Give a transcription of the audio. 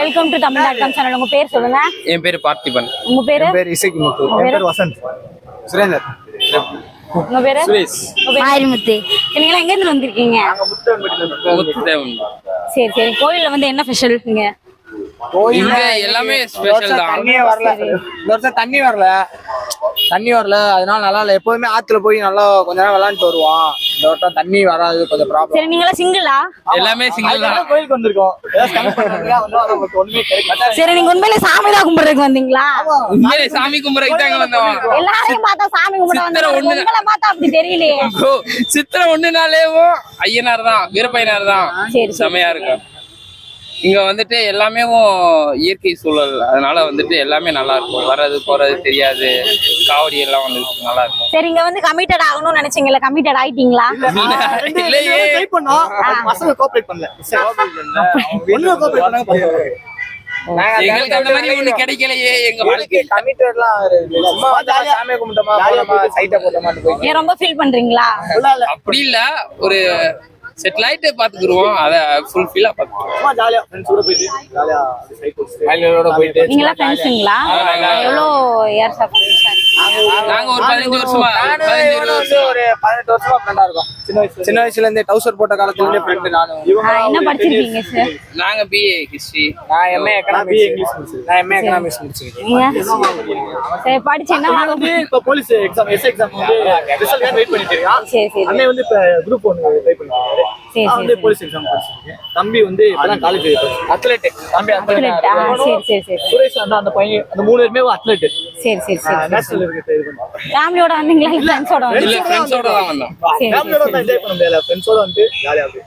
Welcome to தமிழ்.com channel. உங்க பேர் சொல்லுங்க. என் பேரு பார்த்திபன். உங்க பேரு? என் பேர் இசைக்கு முத்து. என் பேர் வசந்த். சுரேந்தர். உங்க பேரு? சுரேஷ். ஆயிரமுத்து. நீங்க எங்க இருந்து வந்திருக்கீங்க? முத்துதேவன். சரி சரி. கோயில்ல வந்து என்ன ஸ்பெஷல் இங்க? இங்க எல்லாமே ஸ்பெஷல் தான். தண்ணியே வரல. இந்த வருஷம் தண்ணி வரல அதனால நல்லா இல்ல. எப்போதுமே ஆத்துல போய் நல்லா கொஞ்ச நேரம் விளையாண்டுட்டு வருவோம். இந்த வருஷம் தண்ணி வராது, கொஞ்சம் ப்ராப்ளம். சரி, நீங்களா சிங்கிளா? எல்லாமே சிங்கிள் தான். கோயிலுக்கு வந்திருக்கோம். ஒண்ணுமே கிடைக்கல. சரி, நீங்க உண்மையிலே சாமி தான் கும்பிடுறதுக்கு வந்தீங்களா? உண்மையிலே சாமி கும்பிடுறதுக்கு தாங்க வந்தோம். எல்லாரையும் பார்த்தா சாமி கும்பிட வந்தீங்க. உங்களை பார்த்தா அப்படி தெரியலையே. சித்திரை 1 ஐயனார் தான், வீரப்பையனார் தான். சரி, செமையா இருக்கும். இங்க வந்துட்டு எல்லாமே இயற்கை சூழல், அதனால வந்துட்டு எல்லாமே நல்லா இருக்கும். வர்றது போறது தெரியாது. காவடி எல்லாம் வந்து நல்லா இருக்கும். சரி, இங்க வந்து கமிட்டட் ஆகணும்னு நினைச்சீங்கல்ல, கமிட்டட் ஆயிட்டீங்களா? இல்லையே, ட்ரை பண்ணோம். பசங்க கோஆபரேட் பண்ணல. ஒண்ணுமே கோஆபரேட் பண்ணாங்க. எங்களுக்கு அந்த மாதிரி ஒண்ணு கிடைக்கலையே. எங்க வாழ்க்கை கமிட்டட்லாம் சும்மா சாமியை கும்பிட்டோமா, போனோமா, சைட்டை போட்டோமான்னு போய் ஏன் ரொம்ப ஃபீல் பண்றீங்களா? அப்படி இல்ல, ஒரு செட்டில் ஆயிட்டு பாத்துக்குருவோம். அத ஃபுல் ஃபீலா பாத்துக்குவோம். சும்மா ஜாலியா ஃப்ரெண்ட்ஸோட போயிட்டு ஜாலியா ஃபைனலோட போயிட்டு. நீங்களா ஃப்ரெண்ட்ஸ்ங்களா? எவ்வளவு இயர்ஸ் ஆஃப் ஃப்ரெண்ட்ஸா இருக்கீங்க? நாங்க ஒரு 15 வருஷமா, ஒரு 18 வருஷமா ஃப்ரெண்டா இருக்கோம். சின்ன வயசுல இருந்தே டவுசர் போட்ட காலத்துல இருந்தே ஃப்ரெண்ட். நானும் என்ன படிச்சிருக்கீங்க சார்? நாங்க BA ஹிஸ்டரி. நான் MA எக்கனாமிக்ஸ் இங்கிலீஷ் முடிச்சிருக்கேன். நான் MA எக்கனாமிக்ஸ் முடிச்சிருக்கேன். நீங்க சரி படிச்சு என்ன வந்து இப்ப போலீஸ் எக்ஸாம் எக்ஸாம் வந்து ரிசல்ட் வெயிட் பண்ணிட்டு இருக்கான். சரி சரி. அண்ணே வந்து இப்ப குரூப் 1 ட்ரை பண்ணிட்டு சரி நான் வந்து சரி. போலீஸ் எக்ஸாம் படிச்சிருக்கேன். தம்பி வந்து இப்பதான் காலேஜ் அத்லெட். தம்பி அத்லெட். சரி சரி சரி. சுரேஷ் அந்த பையன் அந்த 3 பேருமே அத்லெட். சரி சரி சரி. நேஷனல் இருக்கு இது பண்ணுவாங்க. ஃபேமிலியோட வந்தீங்களா இல்ல ஃப்ரெண்ட்ஸோட இல்ல வந்தீங்களா? ஃப்ரெண்ட்ஸோட தான் வந்தோம். சரி ஃபேமிலியோட வந்து என்ஜாய் பண்ண முடியல. ஃப்ரெண்ட்ஸோட வந்து ஜாலியா இருக்கு.